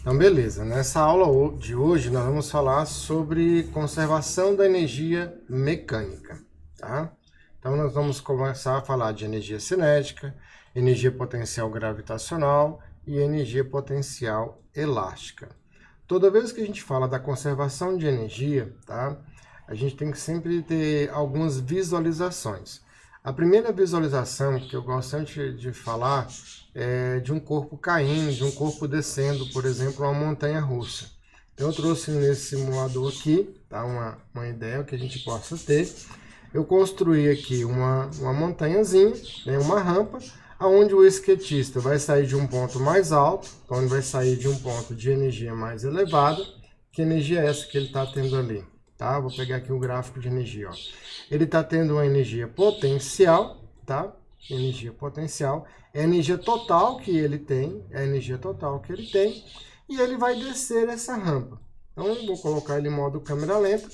Então, beleza. Nessa aula de hoje, nós vamos falar sobre conservação da energia mecânica, tá? Então, nós vamos começar a falar de energia cinética, energia potencial gravitacional e energia potencial elástica. Toda vez que a gente fala da conservação de energia, tá? A gente tem que sempre ter algumas visualizações. A primeira visualização que eu gosto sempre de falar é de um corpo caindo, de um corpo descendo, por exemplo, uma montanha russa. Então, eu trouxe nesse simulador aqui, tá? Uma ideia que a gente possa ter. Eu construí aqui uma montanhazinha, né? Uma rampa, onde o skatista vai sair de um ponto mais alto, então ele vai sair de um ponto de energia mais elevada. Que energia é essa que ele está tendo ali? Tá? Vou pegar aqui o gráfico de energia. Ó. Ele está tendo uma energia potencial, tá? Energia potencial é a energia total que ele tem, e ele vai descer essa rampa. Então, eu vou colocar ele em modo câmera lenta.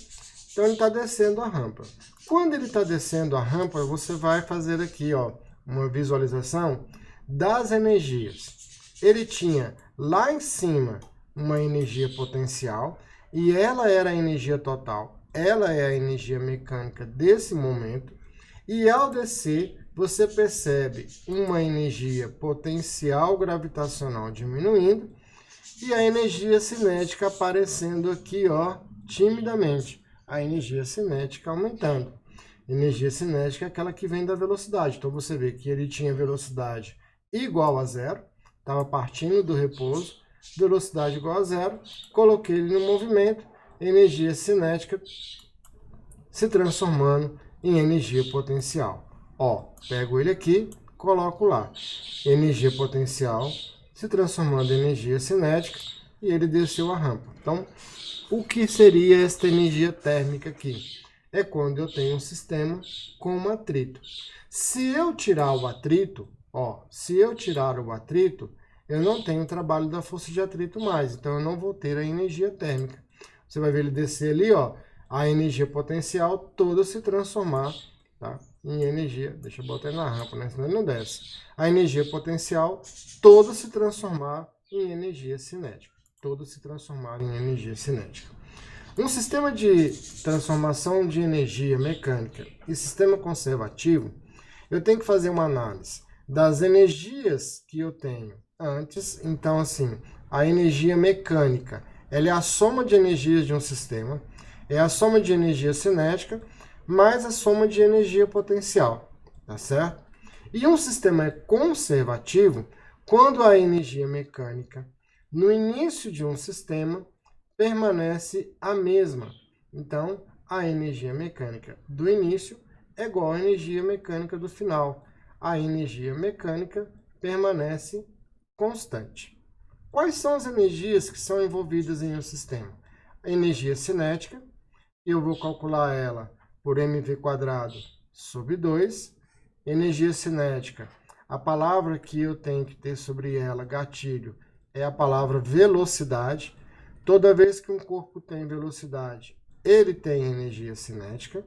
Então, ele está descendo a rampa. Quando ele está descendo a rampa, você vai fazer aqui, ó, uma visualização das energias. Ele tinha lá em cima uma energia potencial, e ela era a energia total, ela é a energia mecânica desse momento, e ao descer, você percebe uma energia potencial gravitacional diminuindo, e a energia cinética aparecendo aqui, ó, timidamente, a energia cinética aumentando. Energia cinética é aquela que vem da velocidade, então você vê que ele tinha velocidade igual a zero, estava partindo do repouso, velocidade igual a zero, coloquei ele no movimento, energia cinética se transformando em energia potencial. Ó, pego ele aqui, coloco lá. Energia potencial se transformando em energia cinética e ele desceu a rampa. Então, o que seria esta energia térmica aqui? É quando eu tenho um sistema com um atrito. Se eu tirar o atrito, ó, eu não tenho o trabalho da força de atrito mais, então eu não vou ter a energia térmica. Você vai ver ele descer ali, ó, a energia potencial toda se transformar, tá, em energia. Deixa eu botar ele na rampa, né? Senão ele não desce. A energia potencial toda se transformar em energia cinética. Toda se transformar em energia cinética. Um sistema de transformação de energia mecânica e sistema conservativo, eu tenho que fazer uma análise das energias que eu tenho antes. Então, assim, a energia mecânica, ela é a soma de energias de um sistema, é a soma de energia cinética, mais a soma de energia potencial, tá certo? E um sistema é conservativo quando a energia mecânica, no início de um sistema, permanece a mesma. Então, a energia mecânica do início é igual à energia mecânica do final. A energia mecânica permanece constante. Quais são as energias que são envolvidas em um sistema? A energia cinética, eu vou calcular ela por mv² sobre 2. Energia cinética, a palavra que eu tenho que ter sobre ela, gatilho, é a palavra velocidade. Toda vez que um corpo tem velocidade, ele tem energia cinética.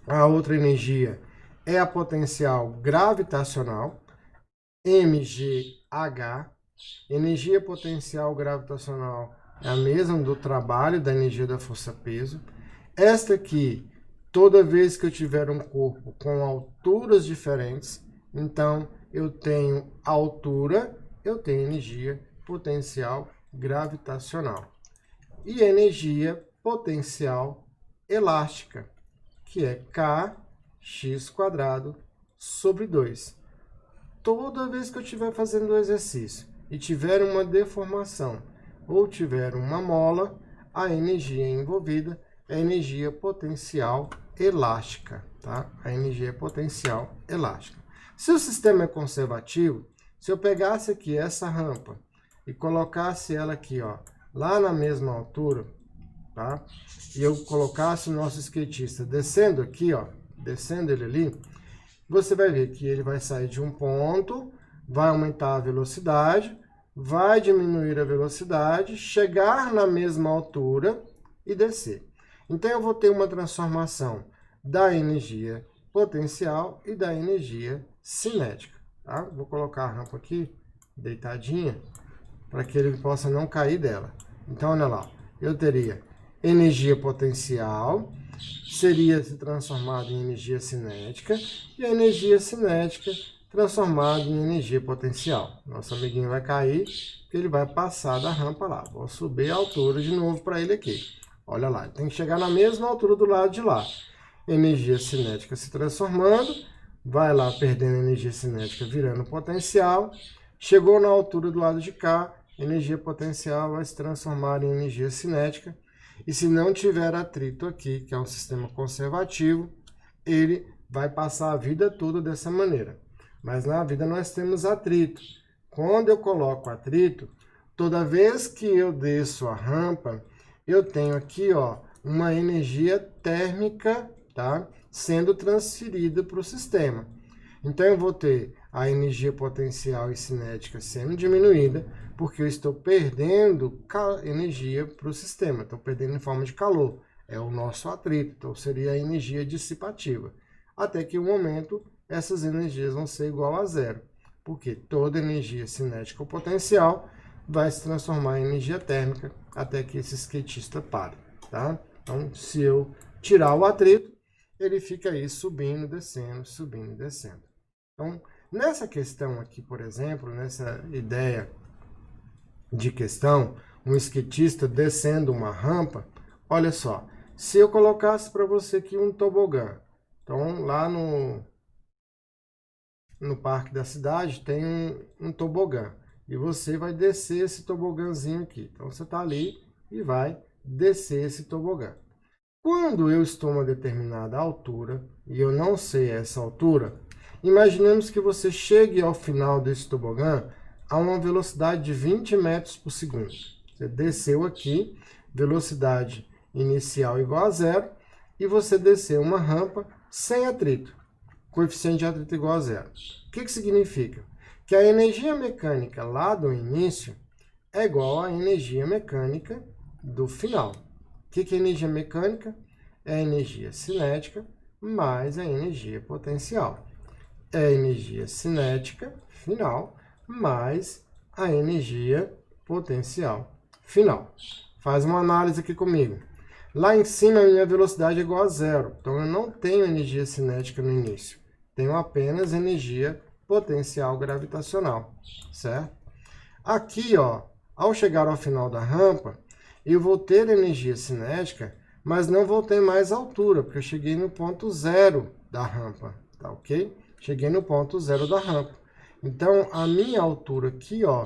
A outra energia é a potencial gravitacional, mgh. Energia potencial gravitacional é a mesma do trabalho da energia da força-peso. Esta aqui, toda vez que eu tiver um corpo com alturas diferentes, então eu tenho altura, eu tenho energia potencial gravitacional. E energia potencial elástica, que é kx² sobre 2. Toda vez que eu estiver fazendo o exercício e tiver uma deformação ou tiver uma mola, a energia envolvida é a energia potencial elástica, tá? A energia potencial elástica. Se o sistema é conservativo, se eu pegasse aqui essa rampa e colocasse ela aqui, ó, lá na mesma altura, tá? E eu colocasse o nosso skatista descendo aqui, ó, descendo ele ali, você vai ver que ele vai sair de um ponto, vai aumentar a velocidade, vai diminuir a velocidade, chegar na mesma altura e descer. Então, eu vou ter uma transformação da energia potencial e da energia cinética. Tá? Vou colocar a rampa aqui, deitadinha. para que ele possa não cair dela. Então, olha lá, eu teria energia potencial, seria se transformada em energia cinética, e a energia cinética transformada em energia potencial. Nosso amiguinho vai cair, porque ele vai passar da rampa lá. Vou subir a altura de novo para ele aqui. Olha lá, tem que chegar na mesma altura do lado de lá. Energia cinética se transformando, vai lá perdendo energia cinética, virando potencial. Chegou na altura do lado de cá, energia potencial vai se transformar em energia cinética. E se não tiver atrito aqui, que é um sistema conservativo, ele vai passar a vida toda dessa maneira. Mas na vida nós temos atrito. Quando eu coloco atrito, toda vez que eu desço a rampa, eu tenho aqui, ó, uma energia térmica, tá, sendo transferida para o sistema. Então eu vou ter a energia potencial e cinética sendo diminuída, porque eu estou perdendo energia para o sistema, estou perdendo em forma de calor. É o nosso atrito, então seria a energia dissipativa. Até que um momento essas energias vão ser igual a zero, porque toda energia cinética ou potencial vai se transformar em energia térmica até que esse skatista pare, tá? Então, se eu tirar o atrito, ele fica aí subindo, descendo, descendo. Então, nessa questão aqui, por exemplo, nessa ideia de questão, um skatista descendo uma rampa, olha só, se eu colocasse para você aqui um tobogã, então lá no parque da cidade tem um tobogã, e você vai descer esse tobogãzinho aqui. Então você está ali e vai descer esse tobogã. Quando eu estou a uma determinada altura, e eu não sei essa altura, imaginemos que você chegue ao final desse tobogã a uma velocidade de 20 metros por segundo. Você desceu aqui, velocidade inicial igual a zero, e você desceu uma rampa sem atrito, coeficiente de atrito igual a zero. O que significa? Que a energia mecânica lá do início é igual à energia mecânica do final. O que é energia mecânica? É a energia cinética mais a energia potencial. É a energia cinética final mais a energia potencial final. Faz uma análise aqui comigo. Lá em cima a minha velocidade é igual a zero, então eu não tenho energia cinética no início. Tenho apenas energia potencial gravitacional, certo? Aqui, ó, ao chegar ao final da rampa, eu vou ter energia cinética, mas não vou ter mais altura, porque eu cheguei no ponto zero da rampa, tá ok? Cheguei no ponto zero da rampa. Então, a minha altura aqui, ó,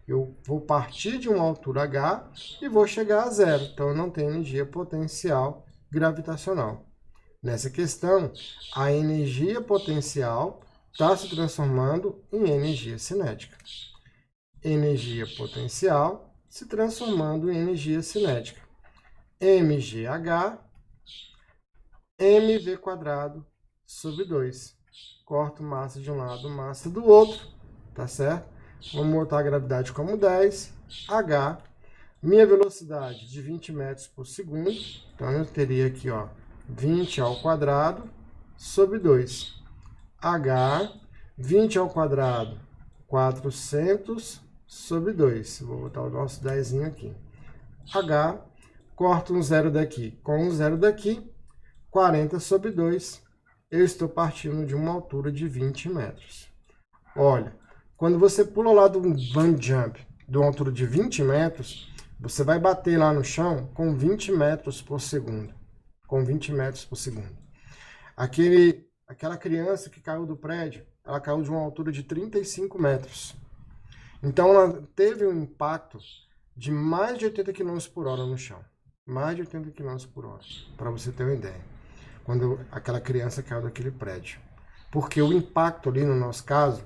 eu vou partir de uma altura H e vou chegar a zero. Então, eu não tenho energia potencial gravitacional. Nessa questão, a energia potencial está se transformando em energia cinética. Energia potencial se transformando em energia cinética. mgh mv² sobre 2. Corto massa de um lado, massa do outro, tá certo? Vamos botar a gravidade como 10. H, minha velocidade de 20 metros por segundo. Então, eu teria aqui, ó, 20 ao quadrado sobre 2. H, 20 ao quadrado, 400 sobre 2. Vou botar o nosso 10 aqui. H, corto um zero daqui com um zero daqui, 40 sobre 2. Eu estou partindo de uma altura de 20 metros. Olha, quando você pula lá do bungee jump, de uma altura de 20 metros, você vai bater lá no chão com 20 metros por segundo. Com 20 metros por segundo. Aquela criança que caiu do prédio, ela caiu de uma altura de 35 metros. Então, ela teve um impacto de mais de 80 km por hora no chão. Mais de 80 km por hora, para você ter uma ideia. Quando aquela criança caiu daquele prédio. Porque o impacto ali, no nosso caso,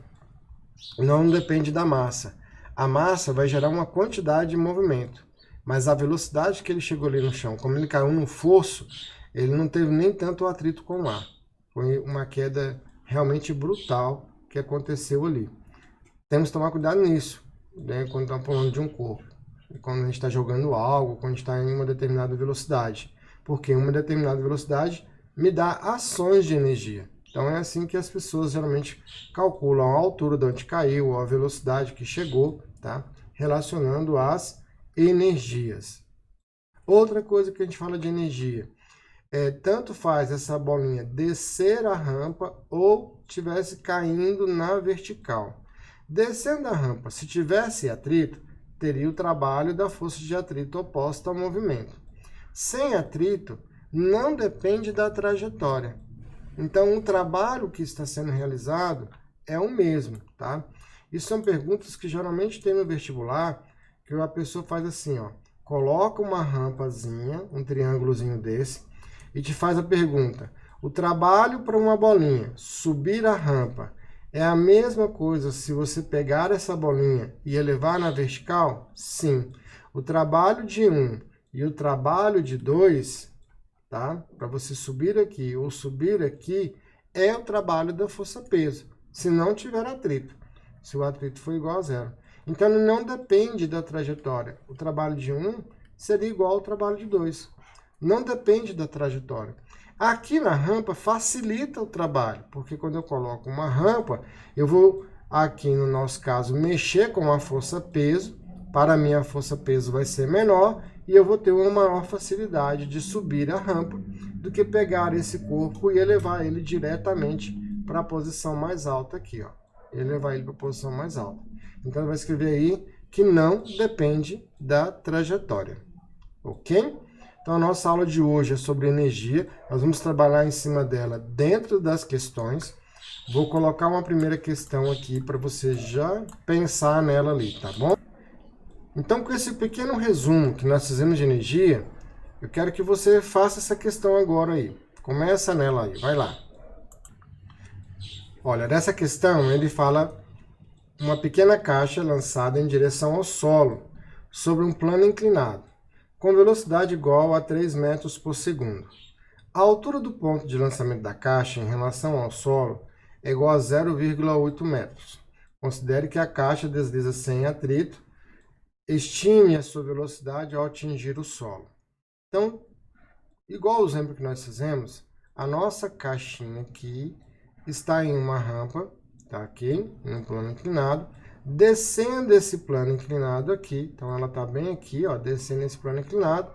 não depende da massa. A massa vai gerar uma quantidade de movimento. Mas a velocidade que ele chegou ali no chão, como ele caiu num fosso, ele não teve nem tanto atrito com o ar. Foi uma queda realmente brutal que aconteceu ali. Temos que tomar cuidado nisso, né, quando estamos falando de um corpo. Quando a gente está jogando algo, quando a gente está em uma determinada velocidade. Porque uma determinada velocidade me dá ações de energia. Então é assim que as pessoas geralmente calculam a altura de onde caiu, a velocidade que chegou, tá? relacionando as energias. Outra coisa que a gente fala de energia, tanto faz essa bolinha descer a rampa ou estivesse caindo na vertical. Descendo a rampa, se tivesse atrito, teria o trabalho da força de atrito oposta ao movimento. Sem atrito, não depende da trajetória. Então, o trabalho que está sendo realizado é o mesmo, tá? Isso são perguntas que geralmente tem no vestibular, que a pessoa faz assim, ó, coloca uma rampazinha, um triângulozinho desse, e te faz a pergunta: o trabalho para uma bolinha subir a rampa é a mesma coisa se você pegar essa bolinha e elevar na vertical? Sim. O trabalho de 1 e o trabalho de 2, tá? Para você subir aqui ou subir aqui, é o trabalho da força-peso, se não tiver atrito. Se o atrito for igual a zero. Então, não depende da trajetória. O trabalho de 1 seria igual ao trabalho de 2. Não depende da trajetória. Aqui na rampa facilita o trabalho, porque quando eu coloco uma rampa, eu vou, aqui no nosso caso, mexer com a força-peso. Para mim, a força-peso vai ser menor e eu vou ter uma maior facilidade de subir a rampa do que pegar esse corpo e elevar ele diretamente para a posição mais alta aqui, ó. Elevar ele para a posição mais alta. Então, vai escrever aí que não depende da trajetória. Ok? Então, a nossa aula de hoje é sobre energia. Nós vamos trabalhar em cima dela dentro das questões. Vou colocar uma primeira questão aqui para você já pensar nela ali, tá bom? Então, com esse pequeno resumo que nós fizemos de energia, eu quero que você faça essa questão agora aí. Começa nela aí, vai lá. Olha, nessa questão ele fala uma pequena caixa lançada em direção ao solo, sobre um plano inclinado, com velocidade igual a 3 metros por segundo. A altura do ponto de lançamento da caixa em relação ao solo é igual a 0,8 metros. Considere que a caixa desliza sem atrito. Estime a sua velocidade ao atingir o solo. Então, igual ao exemplo que nós fizemos, a nossa caixinha aqui está em uma rampa, tá aqui, em um plano inclinado, descendo esse plano inclinado aqui, então ela está bem aqui, ó, descendo esse plano inclinado,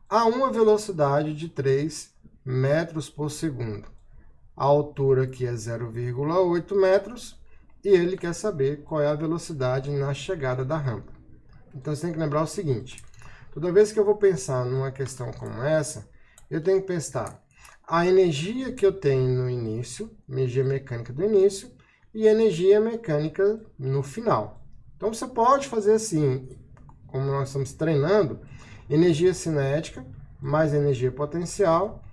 a uma velocidade de 3 metros por segundo. A altura aqui é 0,8 metros e ele quer saber qual é a velocidade na chegada da rampa. Então você tem que lembrar o seguinte: toda vez que eu vou pensar numa questão como essa, eu tenho que pensar a energia que eu tenho no início, energia mecânica do início, e energia mecânica no final. Então você pode fazer assim, como nós estamos treinando, energia cinética mais energia potencial,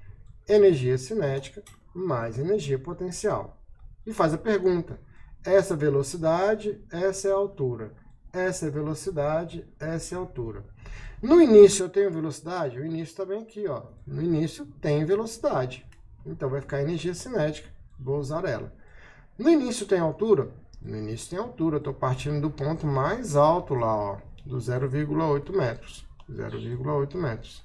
energia cinética mais energia potencial. E faz a pergunta: essa velocidade, essa é a altura. Essa é a velocidade, essa é a altura. No início eu tenho velocidade? O início está bem aqui, ó. No início tem velocidade. Então vai ficar energia cinética. Vou usar ela. No início tem altura? No início tem altura. Estou partindo do ponto mais alto lá, ó, do 0,8 metros. 0,8 metros.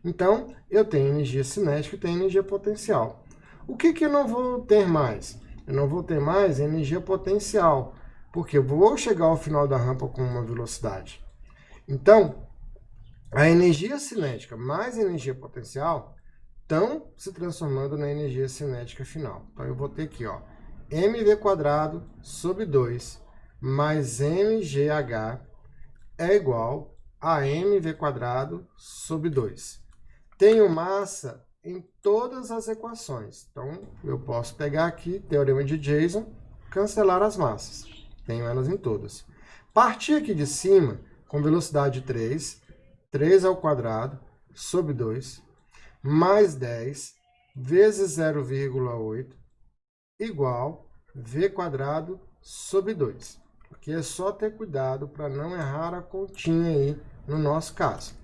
Então, eu tenho energia cinética e tenho energia potencial. O que eu não vou ter mais? Eu não vou ter mais energia potencial, porque eu vou chegar ao final da rampa com uma velocidade. Então, a energia cinética mais energia potencial estão se transformando na energia cinética final. Então, eu vou ter aqui, ó, mv² sobre 2 mais mgh é igual a mv² sobre 2. Tenho massa em todas as equações. Então, eu posso pegar aqui, teorema de Jason, cancelar as massas. Tenho elas em todas. Partir aqui de cima, com velocidade 3, 3 ao quadrado, sobre 2, mais 10, vezes 0,8, igual v² sobre 2. Aqui é só ter cuidado para não errar a continha aí no nosso caso.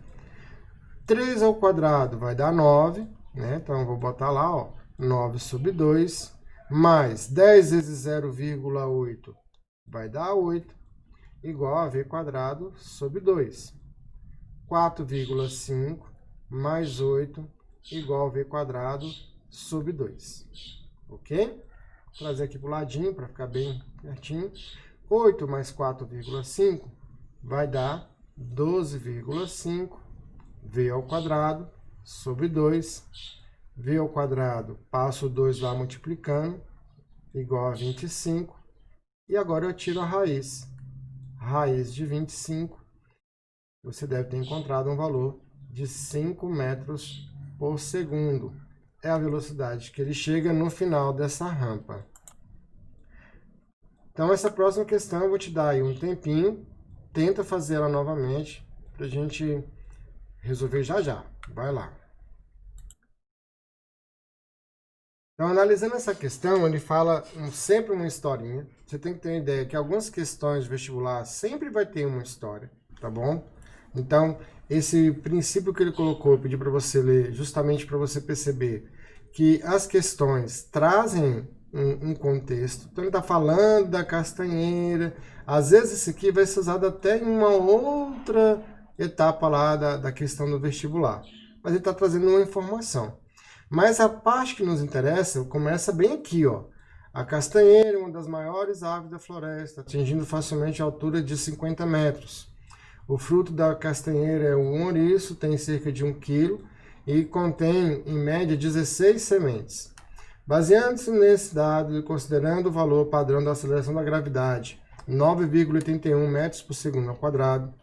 3 ao quadrado vai dar 9, né? Então, eu vou botar lá, ó, 9 sobre 2, mais 10 vezes 0,8 vai dar 8, igual a v² sobre 2. 4,5 mais 8 igual a v² sobre 2. Ok? Vou trazer aqui para o ladinho para ficar bem pertinho. 8 mais 4,5 vai dar 12,5 v ao quadrado sobre 2. V ao quadrado, passo o 2 lá multiplicando, igual a 25. E agora eu tiro a raiz. Raiz de 25, você deve ter encontrado um valor de 5 metros por segundo. É a velocidade que ele chega no final dessa rampa. Então, essa próxima questão eu vou te dar aí um tempinho. Tenta fazer ela novamente para a gente resolver já já. Vai lá. Então, analisando essa questão, ele fala sempre uma historinha. Você tem que ter uma ideia que algumas questões de vestibular sempre vai ter uma história, tá bom? Então, esse princípio que ele colocou, eu pedi para você ler justamente para você perceber que as questões trazem um contexto. Então, ele está falando da castanheira. Às vezes, isso aqui vai ser usado até em uma outra etapa lá da questão do vestibular. Mas ele está trazendo uma informação. Mas a parte que nos interessa começa bem aqui, ó. A castanheira é uma das maiores árvores da floresta, atingindo facilmente a altura de 50 metros. O fruto da castanheira é um ouriço, tem cerca de 1 kg e contém, em média, 16 sementes. Baseando-se nesse dado e considerando o valor padrão da aceleração da gravidade, 9,81 metros por segundo ao quadrado,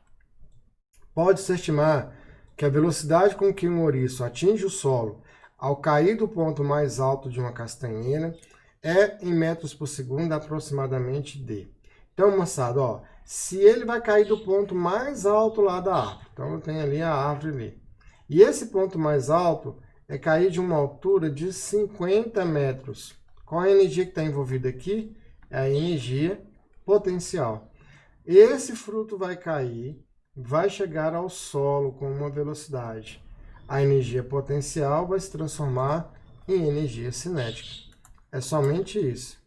pode-se estimar que a velocidade com que um ouriço atinge o solo ao cair do ponto mais alto de uma castanheira é em metros por segundo aproximadamente d. Então, moçada, ó, se ele vai cair do ponto mais alto lá da árvore, então eu tenho ali a árvore ali, e esse ponto mais alto é cair de uma altura de 50 metros. Qual a energia que está envolvida aqui? É a energia potencial. Esse fruto vai cair, vai chegar ao solo com uma velocidade. A energia potencial vai se transformar em energia cinética. É somente isso.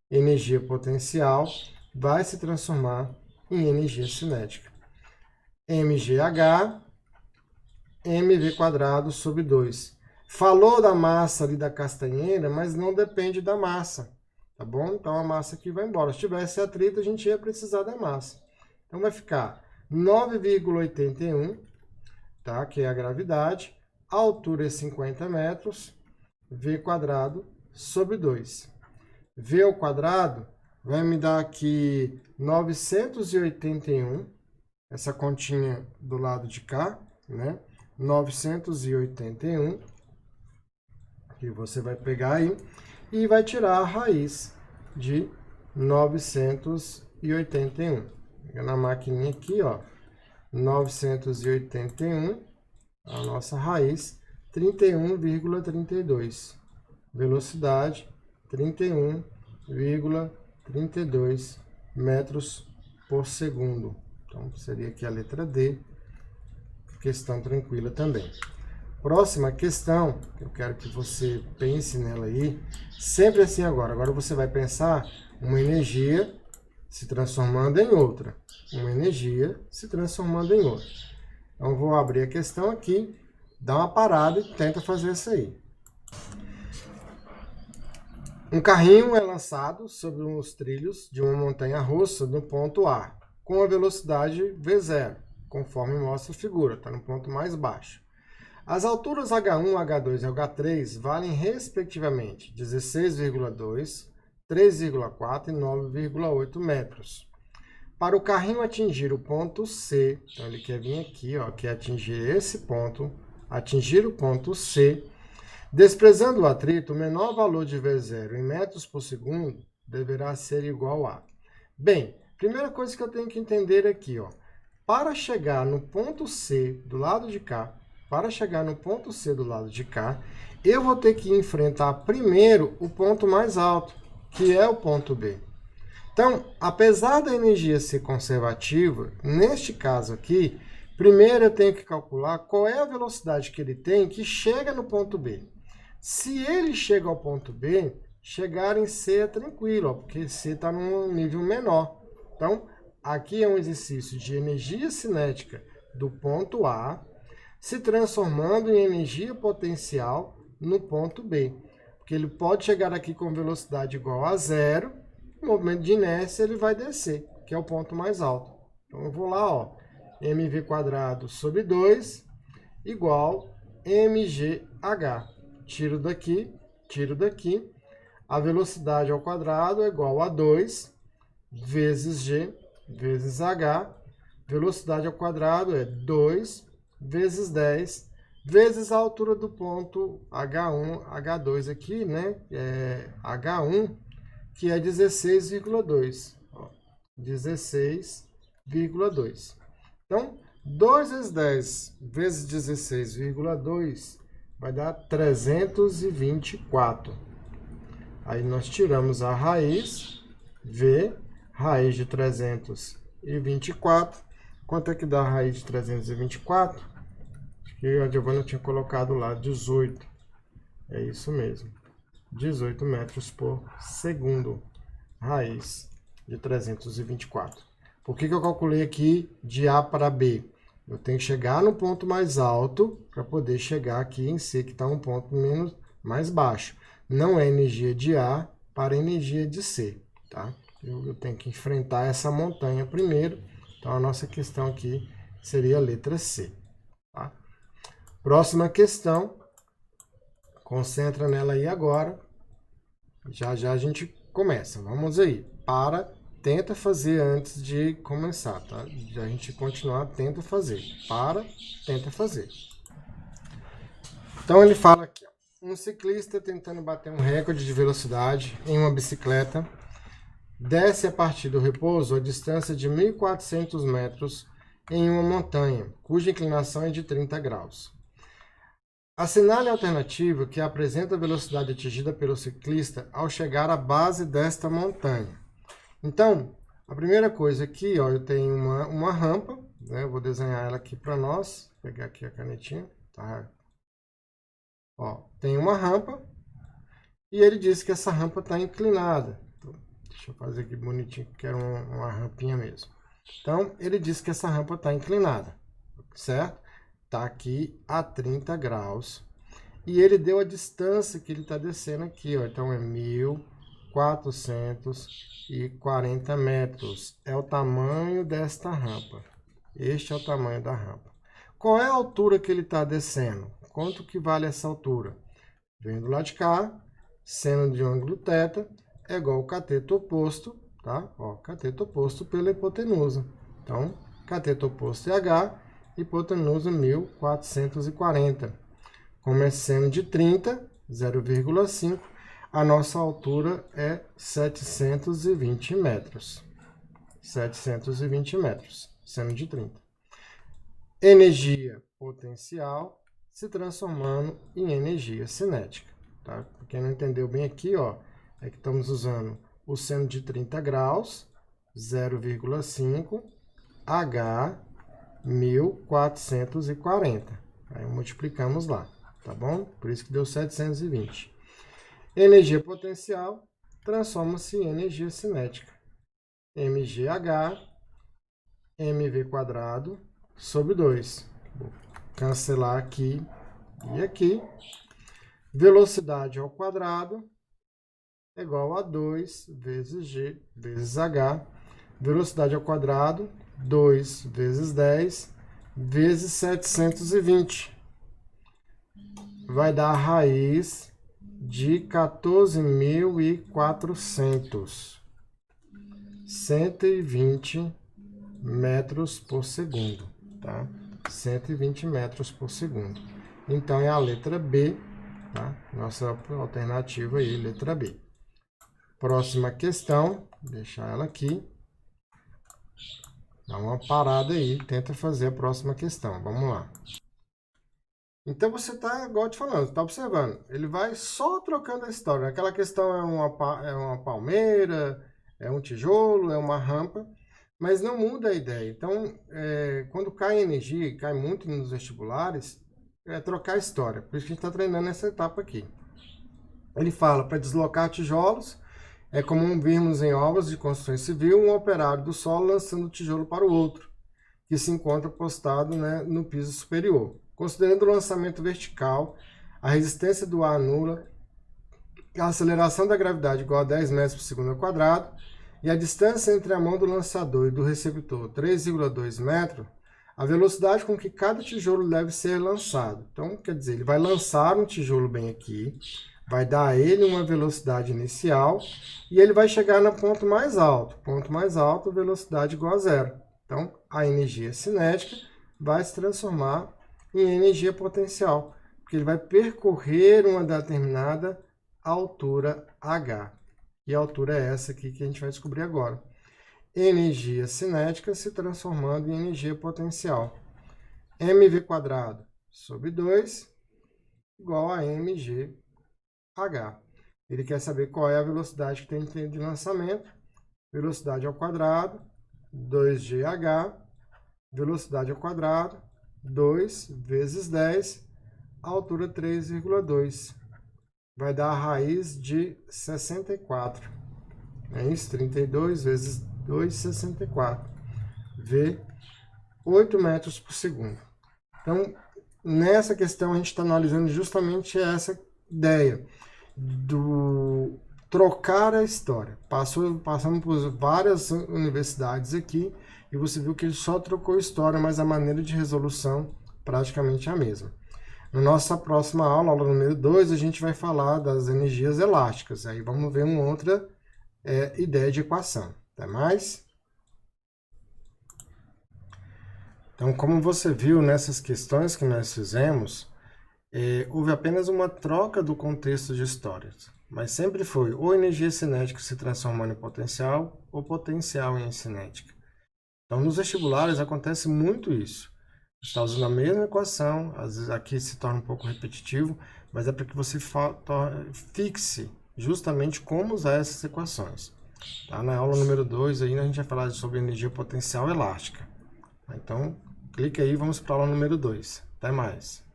Energia potencial vai se transformar em energia cinética. mgh, mv² sobre 2. Falou da massa ali da castanheira, mas não depende da massa, tá bom? Então a massa aqui vai embora. Se tivesse atrito, a gente ia precisar da massa. Então vai ficar 9,81, tá? Que é a gravidade. A altura é 50 metros, v² sobre 2. V ao quadrado vai me dar aqui 981, essa continha do lado de cá, né? 981, que você vai pegar aí, e vai tirar a raiz de 981. Pega na maquininha aqui, ó, 981, a nossa raiz, 31,32. Velocidade, 31,32 metros por segundo. Então, seria aqui a letra D. Questão tranquila também. Próxima questão, eu quero que você pense nela aí, sempre assim agora. Agora você vai pensar uma energia se transformando em outra. Uma energia se transformando em outra. Então, vou abrir a questão aqui, dá uma parada e tenta fazer isso aí. Um carrinho é lançado sobre os trilhos de uma montanha russa no ponto A, com a velocidade v0, conforme mostra a figura, está no ponto mais baixo. As alturas H1, H2 e H3 valem respectivamente 16,2, 3,4 e 9,8 metros. Para o carrinho atingir o ponto C, então ele quer vir aqui, ó, quer atingir esse ponto, atingir o ponto C, desprezando o atrito, o menor valor de V0 em metros por segundo deverá ser igual a... Bem, primeira coisa que eu tenho que entender aqui, ó, para chegar no ponto C do lado de cá, eu vou ter que enfrentar primeiro o ponto mais alto, que é o ponto B. Então, apesar da energia ser conservativa, neste caso aqui, primeiro eu tenho que calcular qual é a velocidade que ele tem que chega no ponto B. Se ele chega ao ponto B, chegar em C é tranquilo, ó, porque C está num nível menor. Então, aqui é um exercício de energia cinética do ponto A, se transformando em energia potencial no ponto B. Porque ele pode chegar aqui com velocidade igual a 0, o movimento de inércia ele vai descer, que é o ponto mais alto. Então eu vou lá, ó, mv² sobre 2 igual mgh. Tiro daqui, tiro daqui. A velocidade ao quadrado é igual a 2 vezes g vezes h. Velocidade ao quadrado é 2 vezes 10 vezes a altura do ponto H1, H2 aqui, né? H1, que é 16,2. 16,2. Então, 2 vezes 10 vezes 16,2 vai dar 324. Aí nós tiramos a raiz, V, raiz de 324. Quanto é que dá a raiz de 324? Acho que a Giovana tinha colocado lá 18. É isso mesmo. 18 metros por segundo. Raiz de 324. Por que eu calculei aqui de A para B? Eu tenho que chegar no ponto mais alto para poder chegar aqui em C, que está um ponto mais baixo. Não é energia de A para energia de C, tá? Eu tenho que enfrentar essa montanha primeiro. Então, a nossa questão aqui seria a letra C. Tá? Próxima questão. Concentra nela aí agora. Já já a gente começa. Vamos aí. Tenta fazer antes de começar, tá? A gente continuar, tenta fazer. Tenta fazer. Então, ele fala aqui, ó. Um ciclista tentando bater um recorde de velocidade em uma bicicleta desce a partir do repouso a distância de 1.400 metros em uma montanha, cuja inclinação é de 30 graus. Assinale a alternativa que apresenta a velocidade atingida pelo ciclista ao chegar à base desta montanha. Então, a primeira coisa aqui, ó, eu tenho uma rampa, né? Eu vou desenhar ela aqui para nós. Vou pegar aqui a canetinha. Tá? Ó, tem uma rampa e ele diz que essa rampa está inclinada. Deixa eu fazer aqui bonitinho, que quero uma rampinha mesmo. Então, ele diz que essa rampa está inclinada, certo? Está aqui a 30 graus. E ele deu a distância que ele está descendo aqui, ó. Então, é 1.440 metros. É o tamanho desta rampa. Este é o tamanho da rampa. Qual é a altura que ele está descendo? Quanto que vale essa altura? Vem do lado de cá, seno de ângulo θ, é igual ao cateto oposto, tá? Ó, cateto oposto pela hipotenusa. Então, cateto oposto é H, hipotenusa 1.440. Como é seno de 30, 0,5, a nossa altura é 720 metros. 720 metros, seno de 30. Energia potencial se transformando em energia cinética, tá? Pra quem não entendeu bem aqui, ó, é que estamos usando o seno de 30 graus, 0,5, H, 1.440. Aí multiplicamos lá, tá bom? Por isso que deu 720. Energia potencial transforma-se em energia cinética. mgh, mv² sobre 2. Vou cancelar aqui e aqui. Velocidade ao quadrado é igual a 2 vezes g vezes h. Velocidade ao quadrado, 2 vezes 10 vezes 720. Vai dar a raiz de 14.400. 120 metros por segundo, tá? 120 metros por segundo. Então, é a letra B, tá? Nossa alternativa aí, letra B. Próxima questão, vou deixar ela aqui. Dá uma parada aí, tenta fazer a próxima questão. Vamos lá. Então, você está, igual eu te falando, está observando. Ele vai só trocando a história. Aquela questão é uma palmeira, é um tijolo, é uma rampa, mas não muda a ideia. Então, quando cai energia, e cai muito nos vestibulares, é trocar a história. Por isso que a gente está treinando essa etapa aqui. Ele fala, para deslocar tijolos, é comum virmos em obras de construção civil um operário do solo lançando o tijolo para o outro, que se encontra postado, né, no piso superior. Considerando o lançamento vertical, a resistência do ar nula, a aceleração da gravidade igual a 10 metros por segundo ao quadrado, e a distância entre a mão do lançador e do receptor 3,2 metros, a velocidade com que cada tijolo deve ser lançado. Então, quer dizer, ele vai lançar um tijolo bem aqui, vai dar a ele uma velocidade inicial e ele vai chegar no ponto mais alto. Ponto mais alto, velocidade igual a zero. Então, a energia cinética vai se transformar em energia potencial, porque ele vai percorrer uma determinada altura h. E a altura é essa aqui que a gente vai descobrir agora. Energia cinética se transformando em energia potencial. mv² sobre 2 igual a mgh. Ele quer saber qual é a velocidade que tem de lançamento. Velocidade ao quadrado, 2gh. Velocidade ao quadrado, 2 vezes 10, altura 3,2. Vai dar a raiz de 64. É isso? 32 vezes 2, 64. V, 8 metros por segundo. Então, nessa questão, a gente está analisando justamente essa ideia do trocar a história. Passamos por várias universidades aqui e você viu que ele só trocou a história, mas a maneira de resolução praticamente é a mesma. Na nossa próxima aula, aula número 2, a gente vai falar das energias elásticas. Aí vamos ver uma outra ideia de equação. Até mais! Então, como você viu nessas questões que nós fizemos, houve apenas uma troca do contexto de histórias. Mas sempre foi ou energia cinética se transformando em potencial, ou potencial em cinética. Então, nos vestibulares acontece muito isso. Você está usando a mesma equação, às vezes aqui se torna um pouco repetitivo, mas é para que você fixe justamente como usar essas equações. Tá? Na aula número 2, aí, a gente vai falar sobre energia potencial elástica. Então, clique aí e vamos para a aula número 2. Até mais!